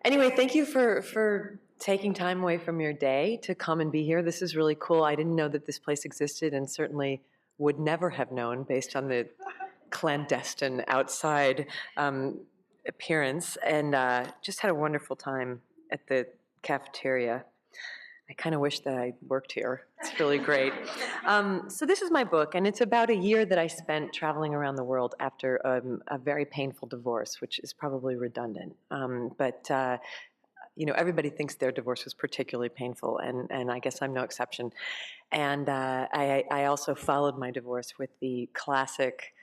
Anyway, thank you for taking time away from your day to come and be here. This is really cool. I didn't know that this place existed, and certainly would never have known based on the clandestine outside appearance, and just had a wonderful time at the cafeteria. I kind of wish that I worked here. It's really great. So this is my book, and it's about a year that I spent traveling around the world after a very painful divorce, which is probably redundant. But everybody thinks their divorce was particularly painful, and I guess I'm no exception. And I also followed my divorce with the classic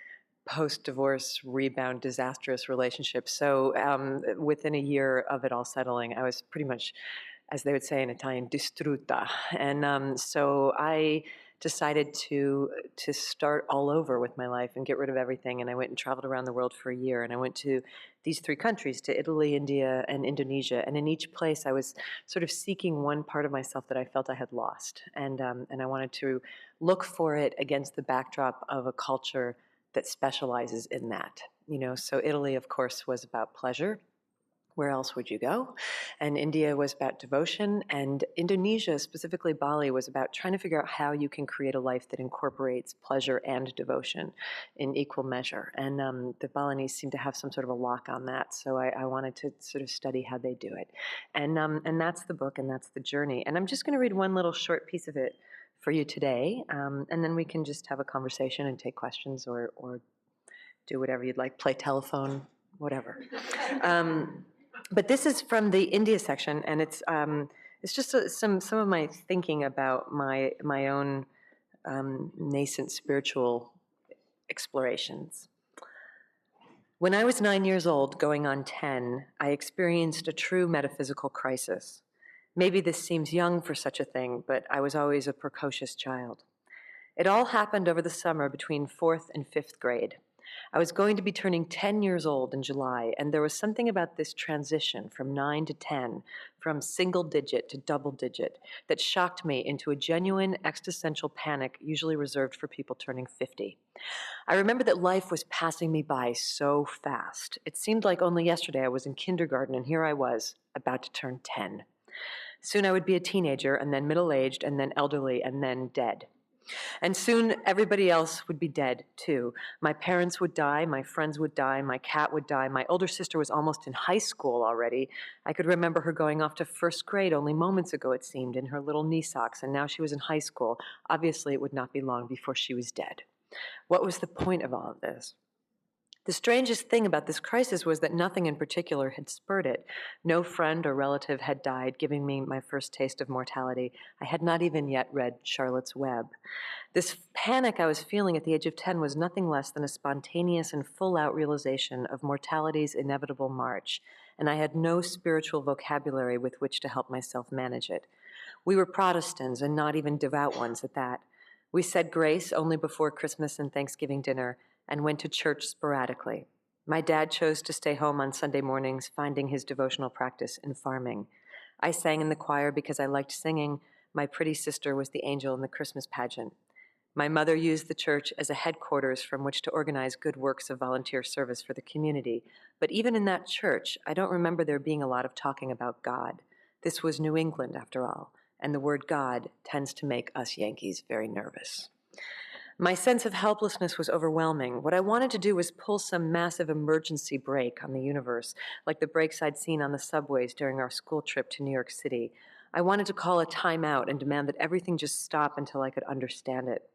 post-divorce rebound disastrous relationship. So within a year of it all settling, I was pretty much, as they would say in Italian, distrutta. And so I decided to start all over with my life and get rid of everything. And I went and traveled around the world for a year. And I went to these 3 countries, to Italy, India, and Indonesia. And in each place, I was sort of seeking one part of myself that I felt I had lost. And I wanted to look for it against the backdrop of a culture that specializes in that. So Italy, of course, was about pleasure. Where else would you go? And India was about devotion, and Indonesia, specifically Bali, was about trying to figure out how you can create a life that incorporates pleasure and devotion in equal measure. And the Balinese seem to have some sort of a lock on that, so I wanted to sort of study how they do it. And that's the book, and that's the journey. And I'm just going to read one little short piece of it for you today, and then we can just have a conversation and take questions or do whatever you'd like, play telephone, whatever. But this is from the India section, and it's just some of my thinking about my own nascent spiritual explorations. When I was 9 years old, going on 10, I experienced a true metaphysical crisis. Maybe this seems young for such a thing, but I was always a precocious child. It all happened over the summer between 4th and 5th grade. I was going to be turning 10 years old in July, and there was something about this transition from 9 to 10, from single digit to double digit, that shocked me into a genuine existential panic usually reserved for people turning 50. I remember that life was passing me by so fast. It seemed like only yesterday I was in kindergarten, and here I was, about to turn 10. Soon I would be a teenager, and then middle-aged, and then elderly, and then dead. And soon everybody else would be dead, too. My parents would die, my friends would die, my cat would die. My older sister was almost in high school already. I could remember her going off to 1st grade only moments ago, it seemed, in her little knee socks, and now she was in high school. Obviously, it would not be long before she was dead. What was the point of all of this? The strangest thing about this crisis was that nothing in particular had spurred it. No friend or relative had died, giving me my first taste of mortality. I had not even yet read Charlotte's Web. This panic I was feeling at the age of 10 was nothing less than a spontaneous and full-out realization of mortality's inevitable march, and I had no spiritual vocabulary with which to help myself manage it. We were Protestants, and not even devout ones at that. We said grace only before Christmas and Thanksgiving dinner, and went to church sporadically. My dad chose to stay home on Sunday mornings, finding his devotional practice in farming. I sang in the choir because I liked singing. My pretty sister was the angel in the Christmas pageant. My mother used the church as a headquarters from which to organize good works of volunteer service for the community. But even in that church, I don't remember there being a lot of talking about God. This was New England, after all, and the word God tends to make us Yankees very nervous. My sense of helplessness was overwhelming. What I wanted to do was pull some massive emergency brake on the universe, like the brakes I'd seen on the subways during our school trip to New York City. I wanted to call a timeout and demand that everything just stop until I could understand it.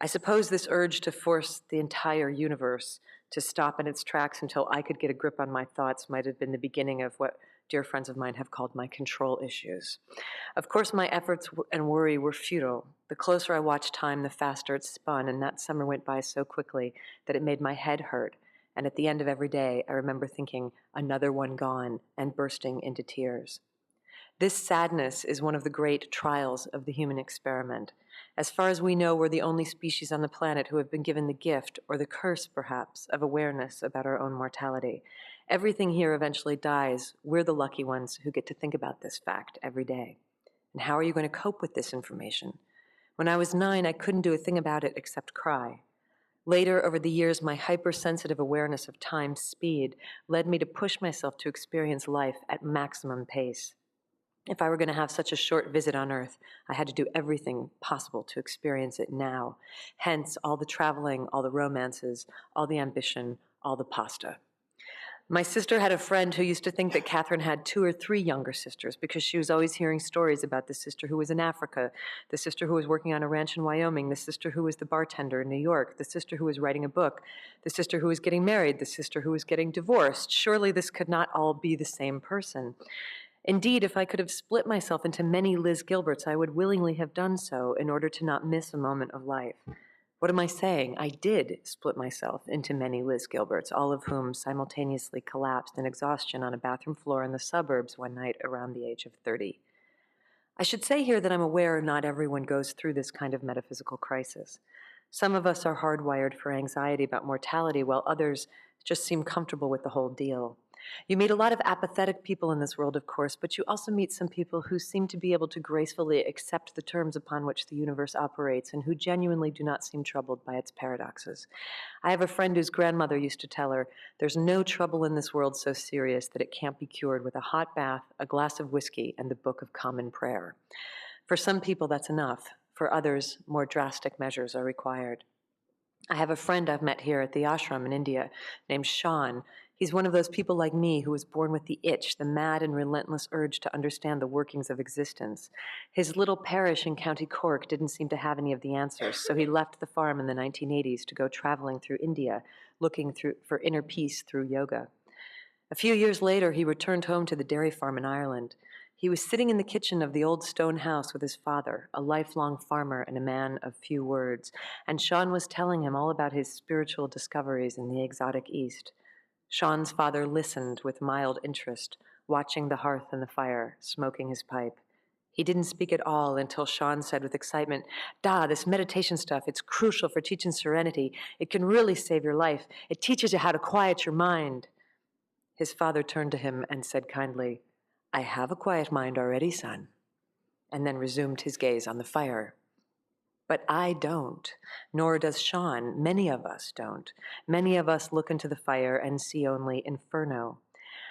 I suppose this urge to force the entire universe to stop in its tracks until I could get a grip on my thoughts might have been the beginning of what dear friends of mine have called my control issues. Of course, my efforts and worry were futile. The closer I watched time, the faster it spun, and that summer went by so quickly that it made my head hurt. And at the end of every day, I remember thinking, another one gone, and bursting into tears. This sadness is one of the great trials of the human experiment. As far as we know, we're the only species on the planet who have been given the gift, or the curse perhaps, of awareness about our own mortality. Everything here eventually dies. We're the lucky ones who get to think about this fact every day. And how are you going to cope with this information? When I was 9, I couldn't do a thing about it except cry. Later, over the years, my hypersensitive awareness of time's speed led me to push myself to experience life at maximum pace. If I were going to have such a short visit on Earth, I had to do everything possible to experience it now. Hence, all the traveling, all the romances, all the ambition, all the pasta. My sister had a friend who used to think that Catherine had 2 or 3 younger sisters because she was always hearing stories about the sister who was in Africa, the sister who was working on a ranch in Wyoming, the sister who was the bartender in New York, the sister who was writing a book, the sister who was getting married, the sister who was getting divorced. Surely this could not all be the same person. Indeed, if I could have split myself into many Liz Gilberts, I would willingly have done so in order to not miss a moment of life. What am I saying? I did split myself into many Liz Gilberts, all of whom simultaneously collapsed in exhaustion on a bathroom floor in the suburbs one night around the age of 30. I should say here that I'm aware not everyone goes through this kind of metaphysical crisis. Some of us are hardwired for anxiety about mortality, while others just seem comfortable with the whole deal. You meet a lot of apathetic people in this world, of course, but you also meet some people who seem to be able to gracefully accept the terms upon which the universe operates and who genuinely do not seem troubled by its paradoxes. I have a friend whose grandmother used to tell her, "There's no trouble in this world so serious that it can't be cured with a hot bath, a glass of whiskey, and the Book of Common Prayer." For some people, that's enough. For others, more drastic measures are required. I have a friend I've met here at the ashram in India named Sean. He's one of those people like me who was born with the itch, the mad and relentless urge to understand the workings of existence. His little parish in County Cork didn't seem to have any of the answers, so he left the farm in the 1980s to go traveling through India, looking for inner peace through yoga. A few years later, he returned home to the dairy farm in Ireland. He was sitting in the kitchen of the old stone house with his father, a lifelong farmer and a man of few words, and Sean was telling him all about his spiritual discoveries in the exotic East. Sean's father listened with mild interest, watching the hearth and the fire, smoking his pipe. He didn't speak at all until Sean said with excitement, this meditation stuff, it's crucial for teaching serenity. It can really save your life. It teaches you how to quiet your mind." His father turned to him and said kindly, "I have a quiet mind already, son," and then resumed his gaze on the fire. But I don't, nor does Sean. Many of us don't. Many of us look into the fire and see only inferno.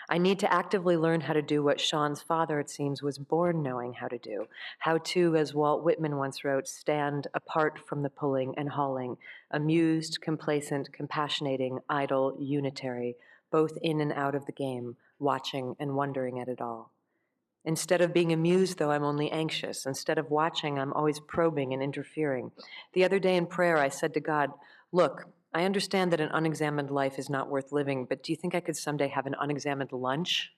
I need to actively learn how to do what Sean's father, it seems, was born knowing how to do. How to, as Walt Whitman once wrote, stand apart from the pulling and hauling, amused, complacent, compassionating, idle, unitary, both in and out of the game, watching and wondering at it all. Instead of being amused, though, I'm only anxious. Instead of watching, I'm always probing and interfering. The other day in prayer, I said to God, "Look, I understand that an unexamined life is not worth living, but do you think I could someday have an unexamined lunch?"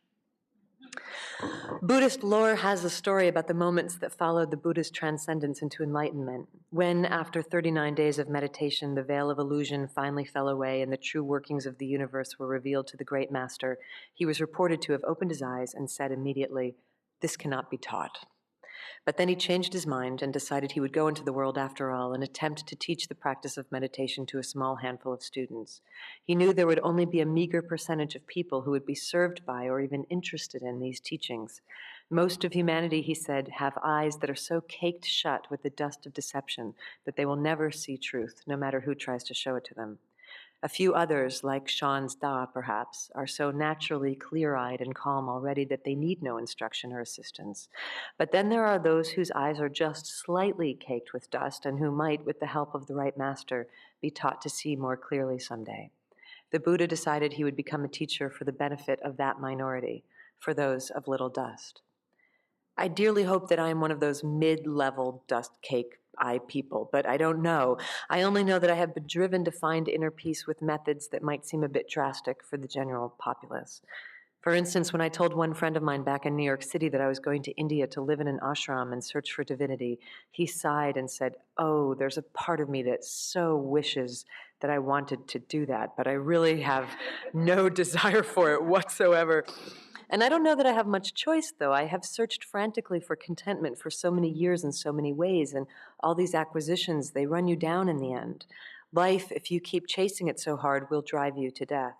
Buddhist lore has a story about the moments that followed the Buddha's transcendence into enlightenment, when, after 39 days of meditation, the veil of illusion finally fell away and the true workings of the universe were revealed to the great master. He was reported to have opened his eyes and said immediately, "This cannot be taught." But then he changed his mind and decided he would go into the world after all and attempt to teach the practice of meditation to a small handful of students. He knew there would only be a meager percentage of people who would be served by or even interested in these teachings. Most of humanity, he said, have eyes that are so caked shut with the dust of deception that they will never see truth, no matter who tries to show it to them. A few others, like Sean's Da, perhaps, are so naturally clear-eyed and calm already that they need no instruction or assistance. But then there are those whose eyes are just slightly caked with dust and who might, with the help of the right master, be taught to see more clearly someday. The Buddha decided he would become a teacher for the benefit of that minority, for those of little dust. I dearly hope that I am one of those mid-level dust cake eye people, but I don't know. I only know that I have been driven to find inner peace with methods that might seem a bit drastic for the general populace. For instance, when I told one friend of mine back in New York City that I was going to India to live in an ashram and search for divinity, he sighed and said, "Oh, there's a part of me that so wishes that I wanted to do that, but I really have no desire for it whatsoever." And I don't know that I have much choice, though. I have searched frantically for contentment for so many years in so many ways, and all these acquisitions, they run you down in the end. Life, if you keep chasing it so hard, will drive you to death.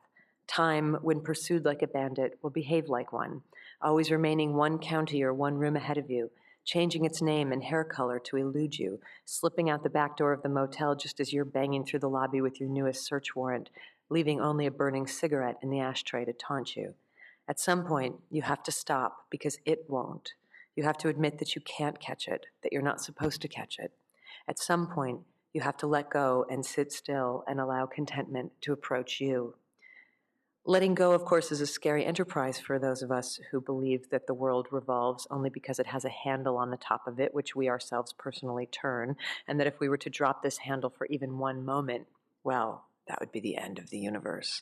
Time, when pursued like a bandit, will behave like one, always remaining one county or one room ahead of you, changing its name and hair color to elude you, slipping out the back door of the motel just as you're banging through the lobby with your newest search warrant, leaving only a burning cigarette in the ashtray to taunt you. At some point, you have to stop because it won't. You have to admit that you can't catch it, that you're not supposed to catch it. At some point, you have to let go and sit still and allow contentment to approach you. Letting go, of course, is a scary enterprise for those of us who believe that the world revolves only because it has a handle on the top of it, which we ourselves personally turn, and that if we were to drop this handle for even one moment, well, that would be the end of the universe.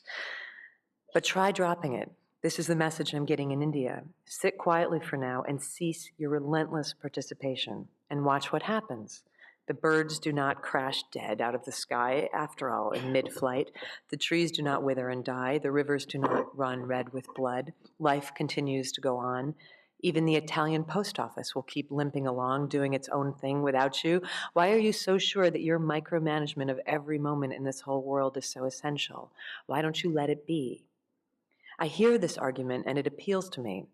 But try dropping it. This is the message I'm getting in India. Sit quietly for now and cease your relentless participation and watch what happens. The birds do not crash dead out of the sky, after all, in mid-flight. The trees do not wither and die. The rivers do not run red with blood. Life continues to go on. Even the Italian post office will keep limping along, doing its own thing without you. Why are you so sure that your micromanagement of every moment in this whole world is so essential? Why don't you let it be? I hear this argument and it appeals to me.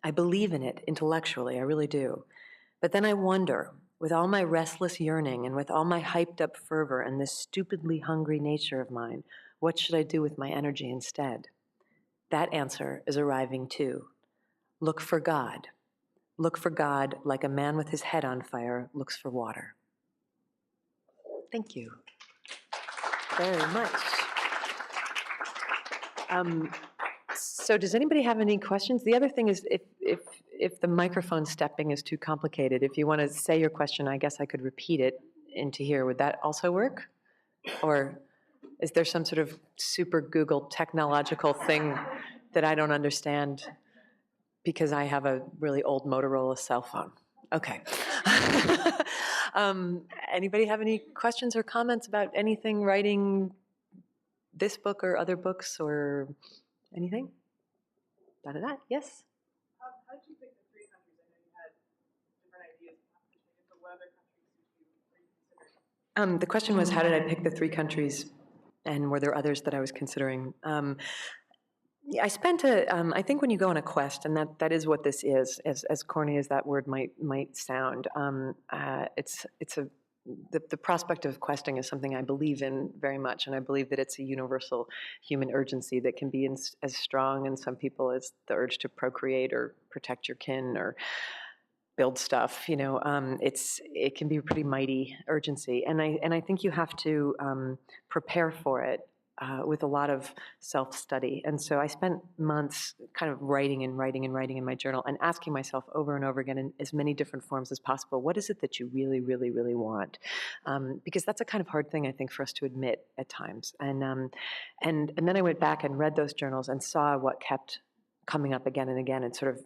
I believe in it intellectually, I really do. But then I wonder, with all my restless yearning and with all my hyped up fervor and this stupidly hungry nature of mine, what should I do with my energy instead? That answer is arriving too. Look for God. Look for God like a man with his head on fire looks for water. Thank you very much. So does anybody have any questions? The other thing is if the microphone stepping is too complicated, if you want to say your question, I guess I could repeat it into here. Would that also work? Or is there some sort of super Google technological thing that I don't understand because I have a really old Motorola cell phone? Okay. Anybody have any questions or comments about anything writing this book or other books or anything? Da-da-da, yes? How did you pick the three countries? I know you had different ideas, but what other countries were you considering? The question was, how did I pick the three countries, and were there others that I was considering? Yeah, I spent I think when you go on a quest, and that is what this is, as corny as that word might sound, the prospect of questing is something I believe in very much, and I believe that it's a universal human urgency that can be as strong in some people as the urge to procreate or protect your kin or build stuff. It can be a pretty mighty urgency, and I think you have to prepare for it. With a lot of self-study. And so I spent months kind of writing in my journal and asking myself over and over again in as many different forms as possible, what is it that you really, really, really want? Because that's a kind of hard thing, I think, for us to admit at times. And then I went back and read those journals and saw what kept coming up again and again and sort of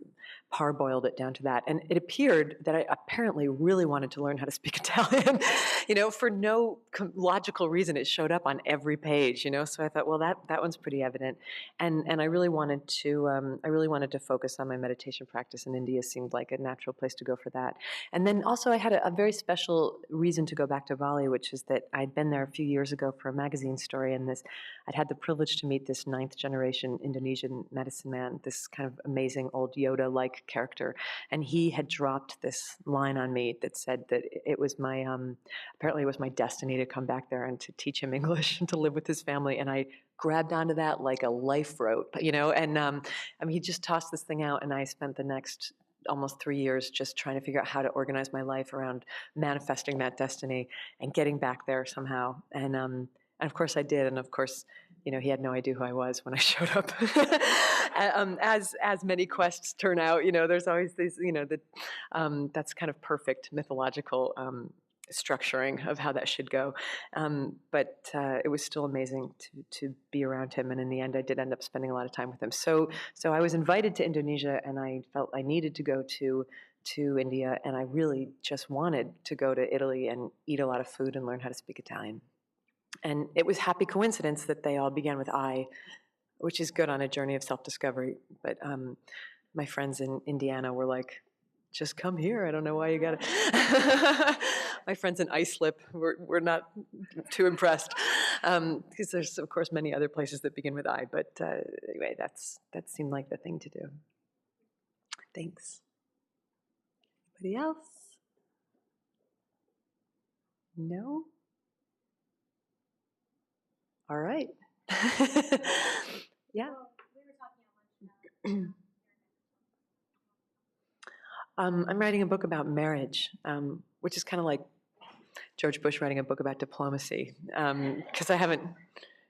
parboiled it down to that. And it appeared that I apparently really wanted to learn how to speak Italian, for no logical reason. It showed up on every page, so I thought, well, that one's pretty evident. And I really wanted to focus on my meditation practice, and India seemed like a natural place to go for that. And then also I had a very special reason to go back to Bali, which is that I'd been there a few years ago for a magazine story, and I'd had the privilege to meet this 9th generation Indonesian medicine man, this kind of amazing old Yoda-like character. And he had dropped this line on me that said that it was apparently it was my destiny to come back there and to teach him English and to live with his family. And I grabbed onto that like a life rope, and he just tossed this thing out, and I spent the next almost 3 years just trying to figure out how to organize my life around manifesting that destiny and getting back there somehow. And of course I did. And of course, he had no idea who I was when I showed up. As many quests turn out, there's always these, that's kind of perfect mythological structuring of how that should go. But it was still amazing to be around him. And in the end, I did end up spending a lot of time with him. So I was invited to Indonesia, and I felt I needed to go to India, and I really just wanted to go to Italy and eat a lot of food and learn how to speak Italian. And it was happy coincidence that they all began with I, which is good on a journey of self-discovery. But my friends in Indiana were like, just come here. I don't know why you got to. My friends in Islip were not too impressed, because there's, of course, many other places that begin with I. But anyway, that seemed like the thing to do. Thanks. Anybody else? No? All right. Yeah. I'm writing a book about marriage, which is kind of like George Bush writing a book about diplomacy, because I haven't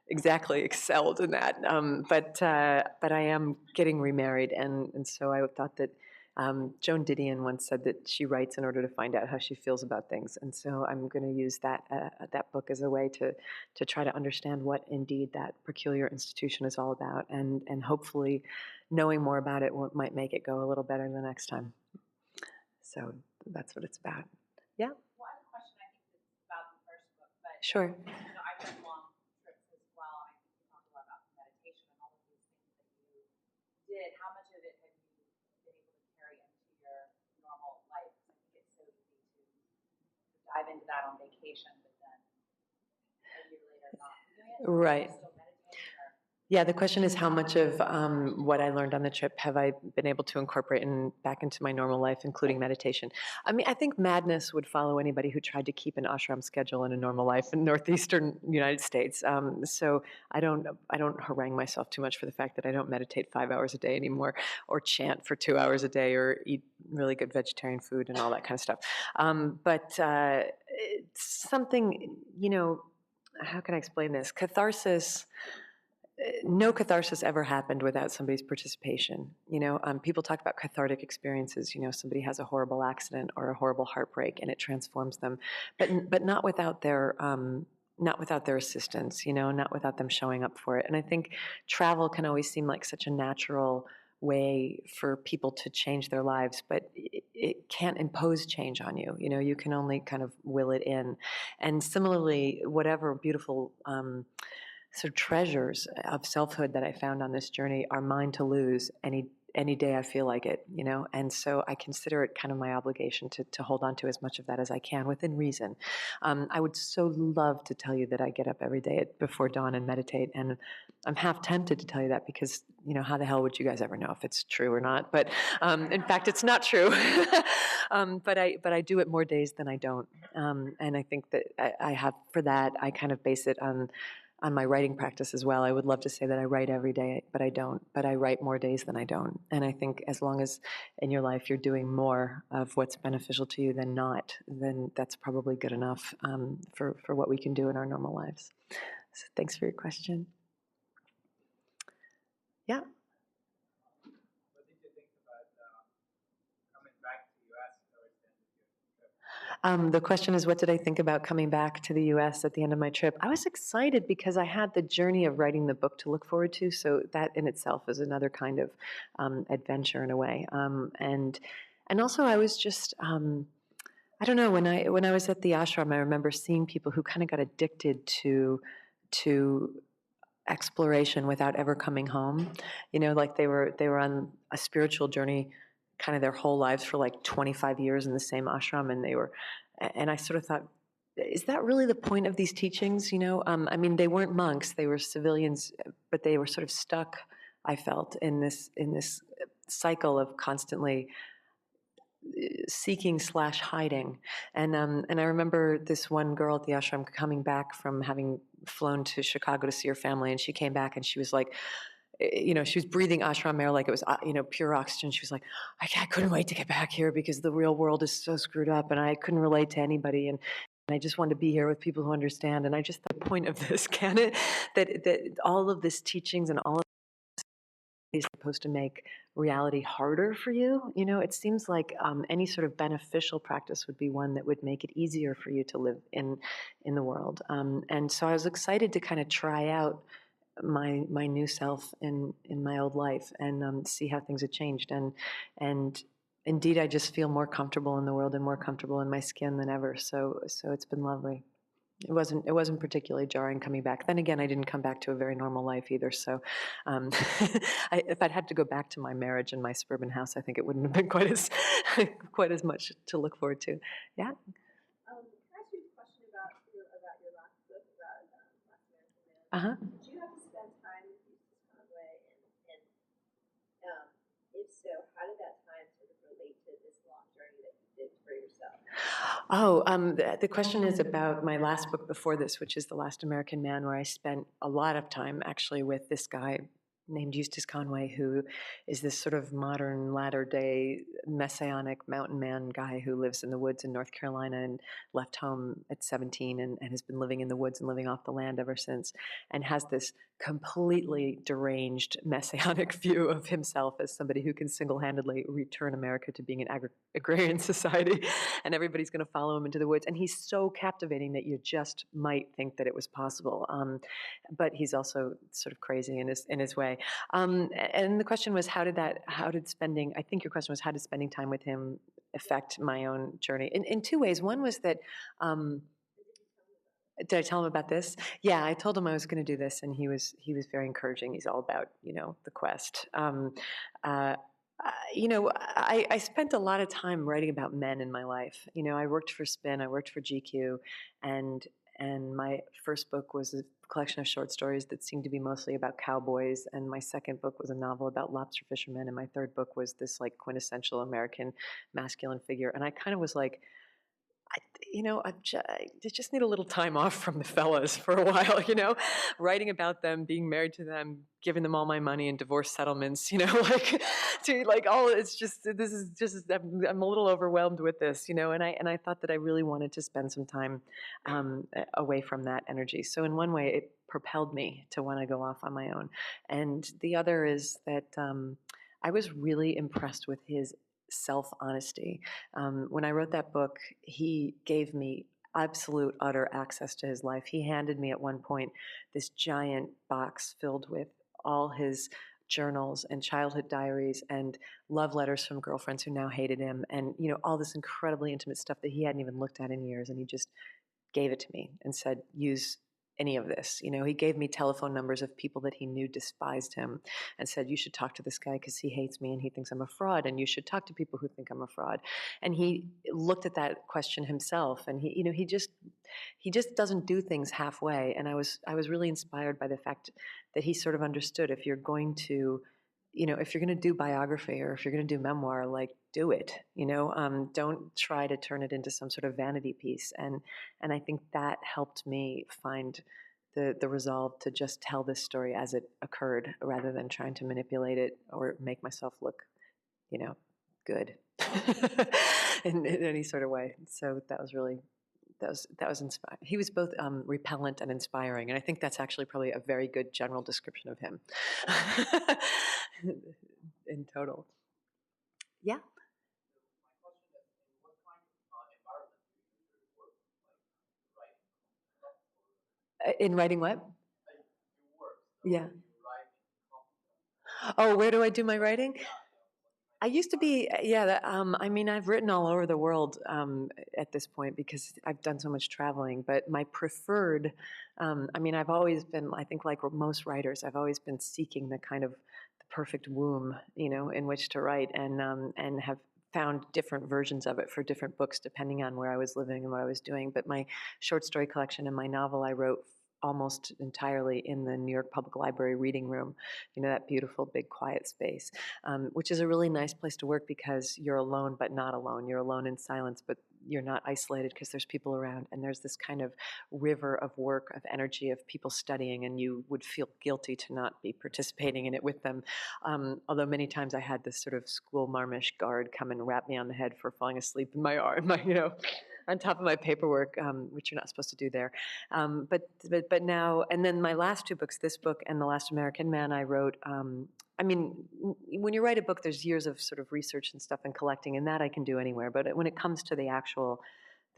exactly excelled in that. But I am getting remarried, and so I thought that Joan Didion once said that she writes in order to find out how she feels about things, and so I'm going to use that book as a way to try to understand what indeed that peculiar institution is all about, and hopefully knowing more about it might make it go a little better the next time. So that's what it's about. Yeah. One question I think is about the first book, but Sure. I've done long trips as well, and I think you talked a lot about meditation and all of these things that you did. How much of it have you been able to carry into your normal life? I think it's so easy to dive into that on vacation, but then a year later not doing it. Right. Still meditating, or Yeah, the question is how much of what I learned on the trip have I been able to incorporate back into my normal life, including meditation. I mean, I think madness would follow anybody who tried to keep an ashram schedule in a normal life in northeastern United States. So I don't harangue myself too much for the fact that I don't meditate 5 hours a day anymore, or chant for 2 hours a day, or eat really good vegetarian food and all that kind of stuff. But it's something, how can I explain this? Catharsis. No catharsis ever happened without somebody's participation. People talk about cathartic experiences. Somebody has a horrible accident or a horrible heartbreak, and it transforms them, but not without their assistance. Not without them showing up for it. And I think travel can always seem like such a natural way for people to change their lives, but it can't impose change on you. You can only kind of will it in. And similarly, whatever beautiful sort of treasures of selfhood that I found on this journey are mine to lose any day I feel like it, and so I consider it kind of my obligation to hold on to as much of that as I can within reason. I would so love to tell you that I get up every day before dawn and meditate, and I'm half tempted to tell you that because, how the hell would you guys ever know if it's true or not? But in fact, it's not true. But I do it more days than I don't, and I think that I have, for that, I kind of base it on my writing practice as well. I would love to say that I write every day, but I don't. But I write more days than I don't. And I think as long as in your life you're doing more of what's beneficial to you than not, then that's probably good enough for what we can do in our normal lives. So thanks for your question. Yeah. What did you think about coming back to the U.S. towards the end of your trip? The question is, what did I think about coming back to the U.S. at the end of my trip? I was excited because I had the journey of writing the book to look forward to, so that in itself is another kind of adventure in a way. And also, I was just, I don't know, when I was at the ashram, I remember seeing people who kind of got addicted to exploration without ever coming home. Like they were on a spiritual journey kind of their whole lives for like 25 years in the same ashram, and I sort of thought, is that really the point of these teachings? I mean, they weren't monks, they were civilians, but they were sort of stuck, I felt, in this cycle of constantly seeking / hiding. And I remember this one girl at the ashram coming back from having flown to Chicago to see her family, and she came back and she was like, she was breathing ashram air like it was, pure oxygen. She was like, I couldn't wait to get back here because the real world is so screwed up and I couldn't relate to anybody. And I just wanted to be here with people who understand. And I just, the point of this, that all of this teachings and all of is supposed to make reality harder for you. It seems like any sort of beneficial practice would be one that would make it easier for you to live in the world. And so I was excited to kind of try out my new self in my old life and see how things had changed. And indeed, I just feel more comfortable in the world and more comfortable in my skin than ever. So it's been lovely. It wasn't particularly jarring coming back. Then again, I didn't come back to a very normal life either. So if I'd had to go back to my marriage and my suburban house, I think it wouldn't have been quite as much to look forward to. Yeah. Can I ask you a question about your last book about Last American Man? Uh-huh. Did you have to spend time with Jesus Conway, and if so, how did that time sort of relate to this long journey that you did The question is about my last book before this, which is The Last American Man, where I spent a lot of time actually with this guy named Eustace Conway, who is this sort of modern latter-day messianic mountain man guy who lives in the woods in North Carolina and left home at 17 and has been living in the woods and living off the land ever since, and has this completely deranged messianic view of himself as somebody who can single-handedly return America to being an agrarian society, and everybody's going to follow him into the woods. And he's so captivating that you just might think that it was possible. But he's also sort of crazy in his way. And the question was, I think your question was, how did spending time with him affect my own journey? In two ways. One was that, did I tell him about this? Yeah, I told him I was going to do this, and he was very encouraging. He's all about, the quest. I spent a lot of time writing about men in my life. I worked for Spin, I worked for GQ, and my first book was a collection of short stories that seemed to be mostly about cowboys, and my second book was a novel about lobster fishermen, and my third book was this like quintessential American masculine figure. And I kind of was like, I just need a little time off from the fellas for a while, writing about them, being married to them, giving them all my money and divorce settlements, it's just, I'm a little overwhelmed with this, and I thought that I really wanted to spend some time away from that energy. So in one way, it propelled me to want to go off on my own. And the other is that I was really impressed with his self-honesty. When I wrote that book, he gave me absolute, utter access to his life. He handed me at one point this giant box filled with all his journals and childhood diaries and love letters from girlfriends who now hated him, and all this incredibly intimate stuff that he hadn't even looked at in years. And he just gave it to me and said, use any of this. He gave me telephone numbers of people that he knew despised him and said, you should talk to this guy because he hates me and he thinks I'm a fraud, and you should talk to people who think I'm a fraud. And he looked at that question himself, and he just doesn't do things halfway. And I was really inspired by the fact that he sort of understood, if you're going to do biography or if you're going to do memoir, like, do it, don't try to turn it into some sort of vanity piece. And I think that helped me find the resolve to just tell this story as it occurred, rather than trying to manipulate it or make myself look, good in any sort of way. So that was inspiring. He was both repellent and inspiring, and I think that's actually probably a very good general description of him in total. Yeah. My question is, in what kind of environment do you usually work, like writing? In writing what? You work. So Yeah. you write in Oh, where do I do my writing? I used to be, I've written all over the world at this point because I've done so much traveling, but my preferred, I've always been, I think like most writers, I've always been seeking the kind of the perfect womb, in which to write, and have found different versions of it for different books depending on where I was living and what I was doing. But my short story collection and my novel I wrote almost entirely in the New York Public Library reading room, that beautiful, big, quiet space, which is a really nice place to work because you're alone but not alone. You're alone in silence, but you're not isolated because there's people around, and there's this kind of river of work, of energy, of people studying, and you would feel guilty to not be participating in it with them. Although many times I had this sort of school marmish guard come and rap me on the head for falling asleep in my arm, on top of my paperwork, which you're not supposed to do there. But now, and then my last two books, this book and The Last American Man, I wrote. When you write a book, there's years of sort of research and stuff and collecting, and that I can do anywhere. But when it comes to the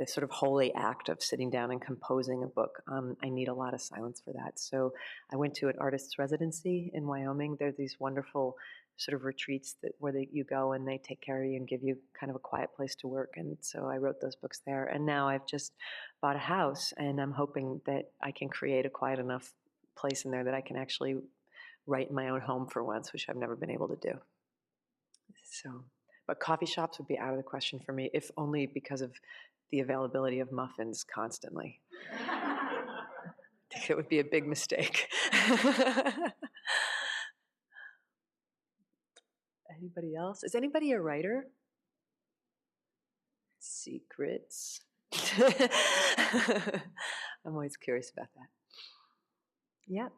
sort of holy act of sitting down and composing a book, I need a lot of silence for that. So I went to an artist's residency in Wyoming. There are these wonderful sort of retreats where you go and they take care of you and give you kind of a quiet place to work. And so I wrote those books there. And now I've just bought a house, and I'm hoping that I can create a quiet enough place in there that I can actually write in my own home for once, which I've never been able to do. So, but coffee shops would be out of the question for me, if only because of the availability of muffins constantly. I think it would be a big mistake. Anybody else? Is anybody a writer? Secrets. I'm always curious about that. Yeah.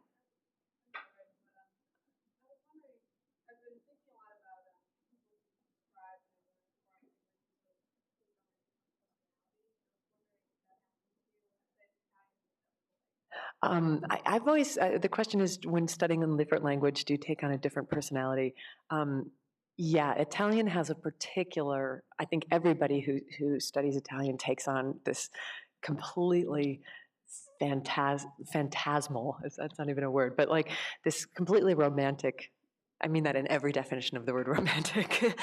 I've always, the question is, when studying a different language, do you take on a different personality? Yeah, Italian has a particular, I think everybody who studies Italian takes on this completely phantasmal, that's not even a word, but like this completely romantic, I mean that in every definition of the word romantic,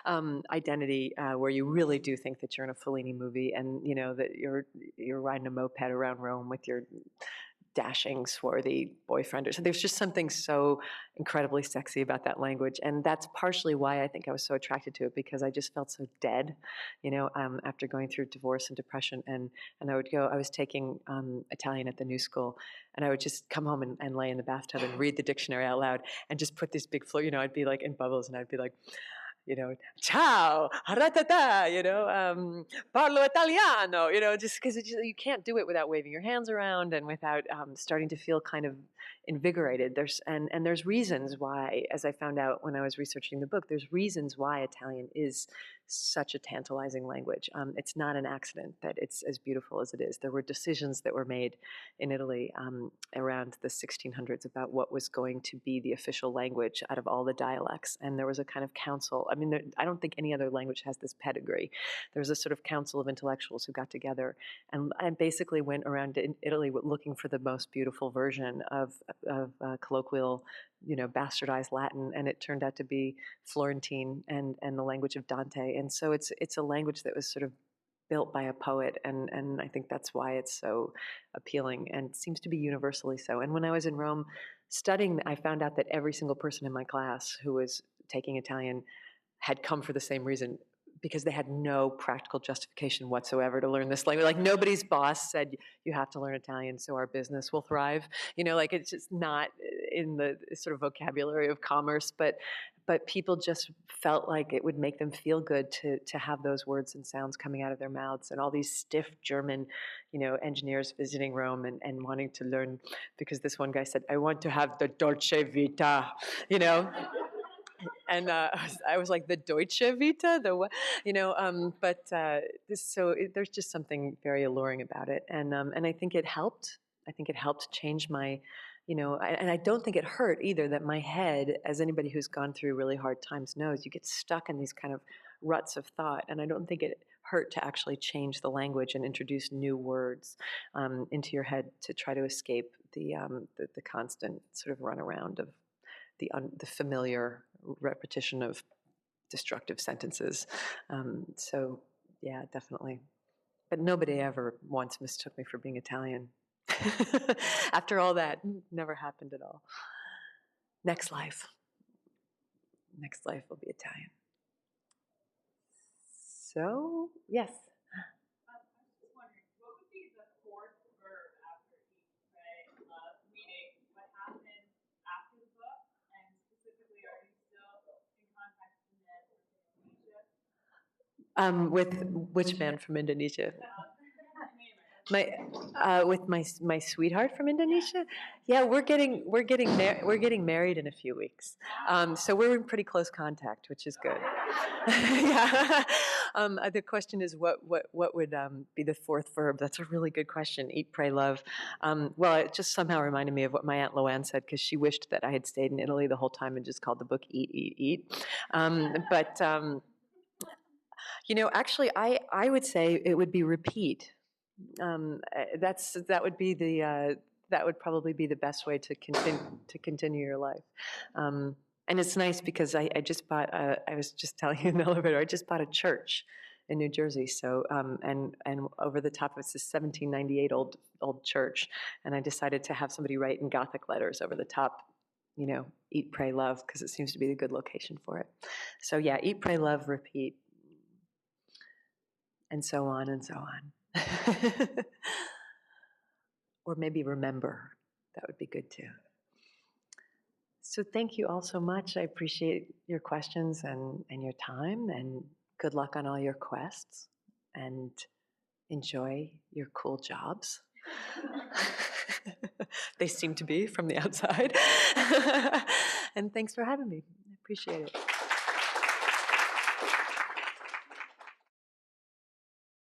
identity, where you really do think that you're in a Fellini movie, and you know that you're riding a moped around Rome with your dashing, swarthy boyfriend. So there's just something so incredibly sexy about that language, and that's partially why I think I was so attracted to it, because I just felt so dead, after going through divorce and depression, and I was taking Italian at the New School, and I would just come home and lay in the bathtub and read the dictionary out loud, and just put these big I'd be like in bubbles, and I'd be like, ciao, ratata, parlo italiano, just because you can't do it without waving your hands around and without starting to feel kind of invigorated. There's reasons why, as I found out when I was researching the book, there's reasons why Italian is such a tantalizing language. It's not an accident that it's as beautiful as it is. There were decisions that were made in Italy around the 1600s about what was going to be the official language out of all the dialects, and there was a kind of council. I mean, I don't think any other language has this pedigree. There was a sort of council of intellectuals who got together and basically went around in Italy looking for the most beautiful version of colloquial, bastardized Latin, and it turned out to be Florentine and the language of Dante. And so it's a language that was sort of built by a poet, and I think that's why it's so appealing and seems to be universally so. And when I was in Rome studying, I found out that every single person in my class who was taking Italian had come for the same reason, because they had no practical justification whatsoever to learn this language. Like, nobody's boss said, you have to learn Italian so our business will thrive. It's just not in the sort of vocabulary of commerce, but people just felt like it would make them feel good to have those words and sounds coming out of their mouths. And all these stiff German, engineers visiting Rome and wanting to learn, because this one guy said, I want to have the dolce vita, And I was like, the Deutsche Vita, the what, there's just something very alluring about it, and I think it helped. I think it helped change my, and I don't think it hurt either. That my head, as anybody who's gone through really hard times knows, you get stuck in these kind of ruts of thought, and I don't think it hurt to actually change the language and introduce new words into your head to try to escape the constant sort of runaround of the familiar repetition of destructive sentences. So yeah, definitely. But nobody ever once mistook me for being Italian. After all that, never happened at all. Next life will be Italian. So, yes. I was just wondering, what would be the fourth verb after eat, pray, love? Meaning, what happened after the book, and specifically, are you still in contact with the men from Indonesia? With which man from Indonesia? With my sweetheart from Indonesia. Yeah, we're getting married in a few weeks. So we're in pretty close contact, which is good. Yeah. The question is, what would be the fourth verb? That's a really good question. Eat, pray, love. Well, it just somehow reminded me of what my Aunt Loanne said, because she wished that I had stayed in Italy the whole time and just called the book Eat, Eat, Eat. Actually, I would say it would be repeat. That would probably be the best way to continue your life. And it's nice because I just bought. I was just telling you in the elevator. I just bought a church in New Jersey. So and over the top of it's this 1798 old church, and I decided to have somebody write in Gothic letters over the top. Eat, pray, love, because it seems to be the good location for it. So yeah, eat, pray, love, repeat, and so on and so on. Or maybe remember. That would be good too. So thank you all so much. I appreciate your questions and your time, and good luck on all your quests. And enjoy your cool jobs. They seem to be from the outside. And thanks for having me. I appreciate it.